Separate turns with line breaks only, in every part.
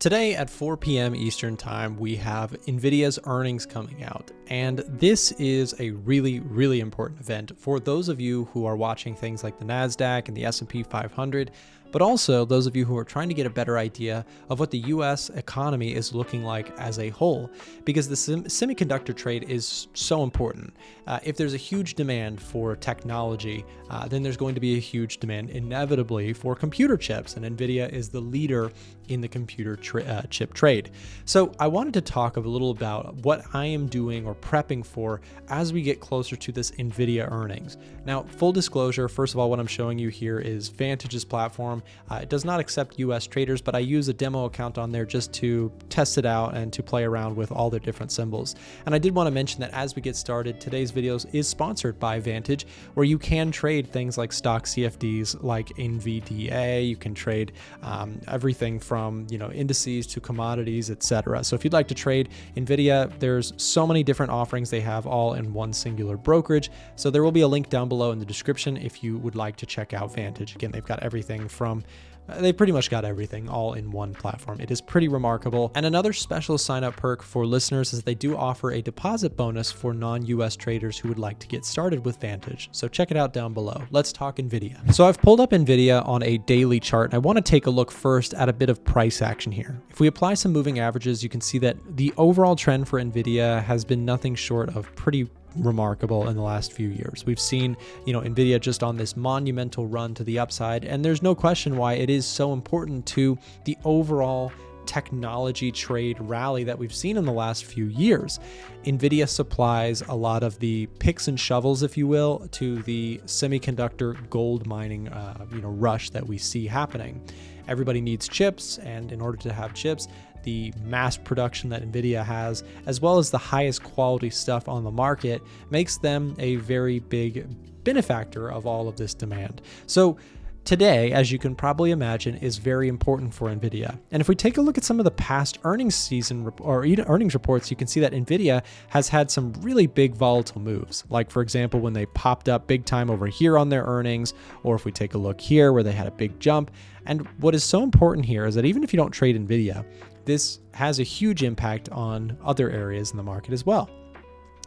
Today at 4 p.m. Eastern Time, we have Nvidia's earnings coming out, and this is a really important event for those of you who are watching things like the NASDAQ and the S&P 500, but also those of you who are trying to get a better idea of what the US economy is looking like as a whole, because the semiconductor trade is so important. If there's a huge demand for technology, then there's going to be a huge demand inevitably for computer chips, and Nvidia is the leader in the computer chip trade. So I wanted to talk a little about what I am doing or prepping for as we get closer to this Nvidia earnings. Now, full disclosure, first of all, what I'm showing you here is Vantage's platform. It does not accept US traders, but I use a demo account on there just to test it out and to play around with all their different symbols. And I did want to mention that as we get started, today's videos is sponsored by Vantage, where you can trade things like stock CFDs like Nvidia. You can trade everything from indices to commodities, etc. So if you'd like to trade Nvidia, there's so many different offerings they have all in one singular brokerage. So there will be a link down below in the description if you would like to check out Vantage. Again, they've got everything from they pretty much got everything all in one platform. It is pretty remarkable. And another special sign-up perk for listeners is they do offer a deposit bonus for non-US traders who would like to get started with Vantage. So check it out down below. Let's talk Nvidia. So I've pulled up Nvidia on a daily chart, and I want to take a look first at a bit of price action here. If we apply some moving averages, you can see that the overall trend for Nvidia has been nothing short of pretty remarkable in the last few years. We've seen, Nvidia just on this monumental run to the upside, and there's no question why it is so important to the overall technology trade rally that we've seen in the last few years. Nvidia supplies a lot of the picks and shovels, if you will, to the semiconductor gold mining rush that we see happening. Everybody needs chips, and in order to have chips, the mass production that Nvidia has, as well as the highest quality stuff on the market, makes them a very big benefactor of all of this demand. So today, as you can probably imagine, is very important for Nvidia. And if we take a look at some of the past earnings season or earnings reports, you can see that Nvidia has had some really big volatile moves. Like, for example, when they popped up big time over here on their earnings, or if we take a look here where they had a big jump. And what is so important here is that even if you don't trade Nvidia, this has a huge impact on other areas in the market as well.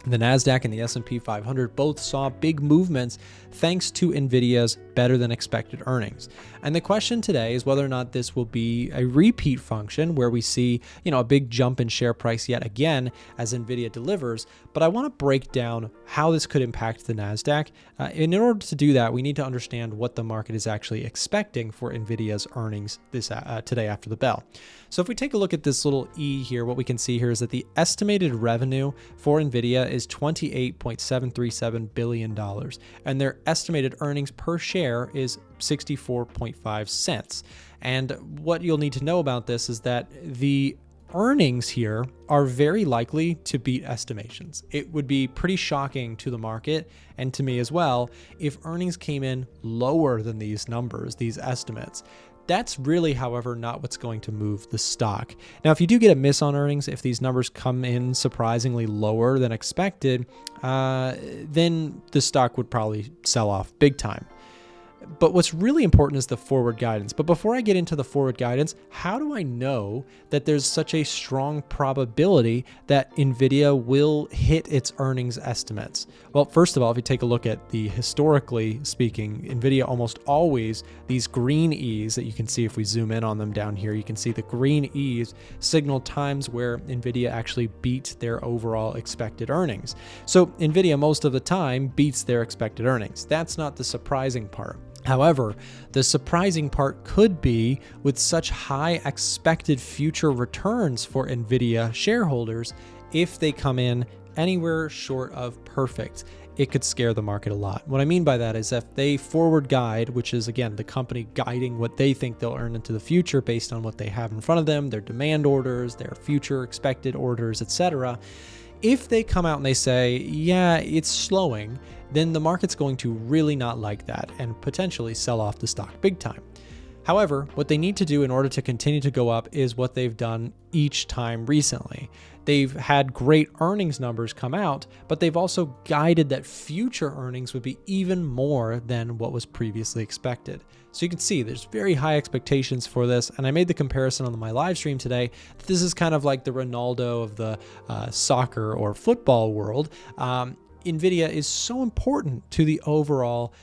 The NASDAQ and the S&P 500 both saw big movements thanks to Nvidia's better than expected earnings. And the question today is whether or not this will be a repeat function where we see, a big jump in share price yet again as Nvidia delivers. But I want to break down how this could impact the NASDAQ. And in order to do that, we need to understand what the market is actually expecting for Nvidia's earnings today after the bell. So if we take a look at this little E here, what we can see here is that the estimated revenue for Nvidia is $28.737 billion, and their estimated earnings per share is 64.5 cents. And what you'll need to know about this is that the earnings here are very likely to beat estimations. It would be pretty shocking to the market and to me as well if earnings came in lower than these numbers, these estimates. That's really, however, not what's going to move the stock. Now, if you do get a miss on earnings, if these numbers come in surprisingly lower than expected, then the stock would probably sell off big time. But what's really important is the forward guidance. But before I get into the forward guidance, how do I know that there's such a strong probability that Nvidia will hit its earnings estimates? Well, first of all, if you take a look at the historically speaking, Nvidia almost always, these green E's that you can see if we zoom in on them down here, you can see the green E's signal times where Nvidia actually beats their overall expected earnings. So Nvidia most of the time beats their expected earnings. That's not the surprising part. However, the surprising part could be with such high expected future returns for Nvidia shareholders, if they come in anywhere short of perfect, it could scare the market a lot. What I mean by that is if they forward guide, which is again the company guiding what they think they'll earn into the future based on what they have in front of them, their demand orders, their future expected orders, etc. If they come out and they say, yeah, it's slowing, then the market's going to really not like that and potentially sell off the stock big time. However, what they need to do in order to continue to go up is what they've done each time recently. They've had great earnings numbers come out, but they've also guided that future earnings would be even more than what was previously expected. So you can see there's very high expectations for this. And I made the comparison on my live stream today that this is kind of like the Ronaldo of the soccer or football world. Nvidia is so important to the overall,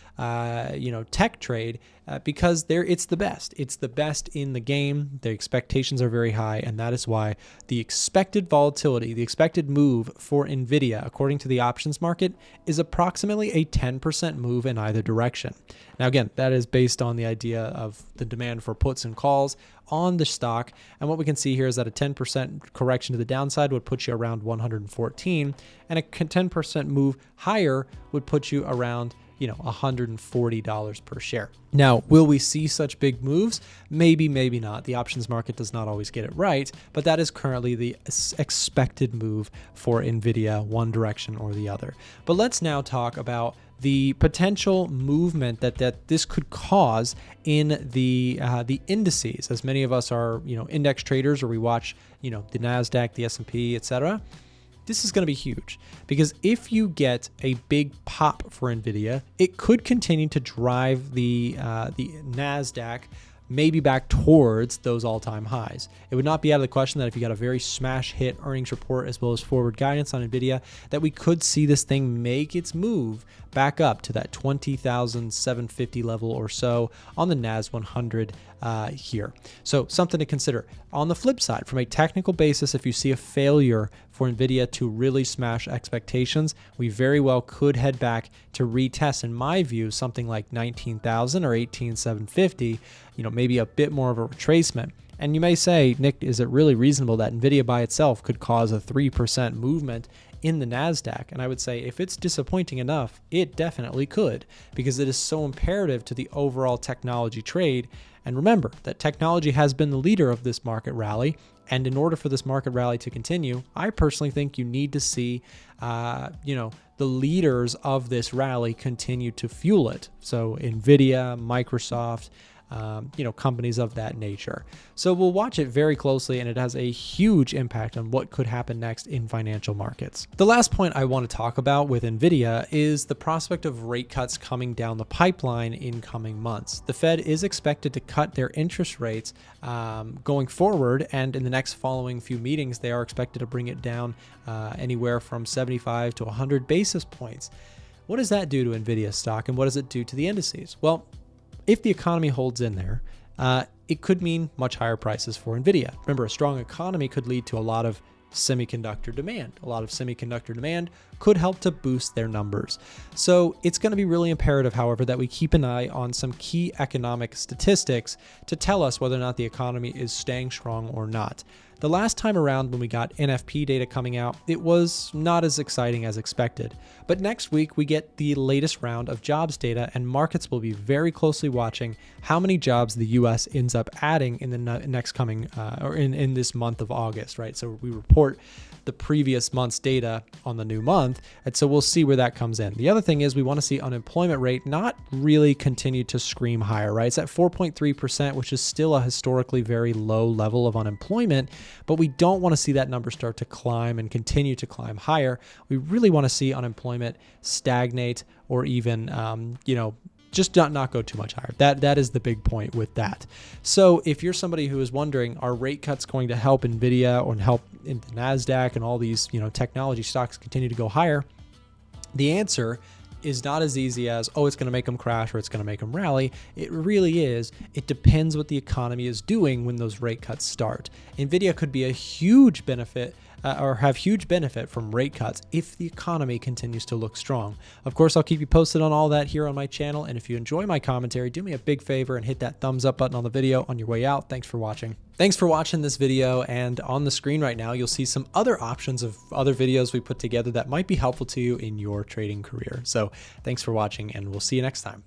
tech trade because it's the best. It's the best in the game. The expectations are very high, and that is why the expected volatility, the expected move for Nvidia, according to the options market, is approximately a 10% move in either direction. Now, again, that is based on the idea of the demand for puts and calls on the stock. And what we can see here is that a 10% correction to the downside would put you around 114, and a 10% move higher would put you around $140 per share. Now, will we see such big moves? Maybe, maybe not. The options market does not always get it right, but that is currently the expected move for Nvidia, one direction or the other. But let's now talk about the potential movement that this could cause in the indices. As many of us are, index traders, or we watch, the NASDAQ, the S&P, etc. This is going to be huge because if you get a big pop for Nvidia, it could continue to drive the NASDAQ maybe back towards those all-time highs. It would not be out of the question that if you got a very smash hit earnings report as well as forward guidance on Nvidia, that we could see this thing make its move back up to that 20,750 level or so on the NAS 100 here. So something to consider. On the flip side, from a technical basis, if you see a failure for Nvidia to really smash expectations, we very well could head back to retest, in my view, something like 19,000 or 18,750, maybe a bit more of a retracement. And you may say, Nick, is it really reasonable that Nvidia by itself could cause a 3% movement in the NASDAQ? And I would say if it's disappointing enough, it definitely could, because it is so imperative to the overall technology trade. And remember that technology has been the leader of this market rally. And in order for this market rally to continue, I personally think you need to see, the leaders of this rally continue to fuel it. So Nvidia, Microsoft, companies of that nature. So we'll watch it very closely, and it has a huge impact on what could happen next in financial markets. The last point I want to talk about with Nvidia is the prospect of rate cuts coming down the pipeline in coming months. The Fed is expected to cut their interest rates going forward, and in the next following few meetings, they are expected to bring it down anywhere from 75 to 100 basis points. What does that do to Nvidia stock, and what does it do to the indices? Well, if the economy holds in there, it could mean much higher prices for Nvidia. Remember, a strong economy could lead to a lot of semiconductor demand. A lot of semiconductor demand could help to boost their numbers. So it's going to be really imperative, however, that we keep an eye on some key economic statistics to tell us whether or not the economy is staying strong or not. The last time around when we got NFP data coming out, it was not as exciting as expected. But next week, we get the latest round of jobs data, and markets will be very closely watching how many jobs the U.S. ends up adding in the next coming, or in this month of August, right? So we report the previous month's data on the new month, and so we'll see where that comes in. The other thing is we want to see unemployment rate not really continue to scream higher, right? It's at 4.3%, which is still a historically very low level of unemployment, but we don't want to see that number start to climb and continue to climb higher. We really want to see unemployment stagnate or even, just not go too much higher. That is the big point with that. So if you're somebody who is wondering, are rate cuts going to help Nvidia or help in the NASDAQ and all these, technology stocks continue to go higher? The answer is not as easy as, it's going to make them crash or it's going to make them rally. It really is. It depends what the economy is doing when those rate cuts start. Nvidia could be a huge benefit or have huge benefit from rate cuts if the economy continues to look strong. Of course, I'll keep you posted on all that here on my channel. And if you enjoy my commentary, do me a big favor and hit that thumbs up button on the video on your way out. Thanks for watching. Thanks for watching this video, and on the screen right now, you'll see some other options of other videos we put together that might be helpful to you in your trading career. So thanks for watching, and we'll see you next time.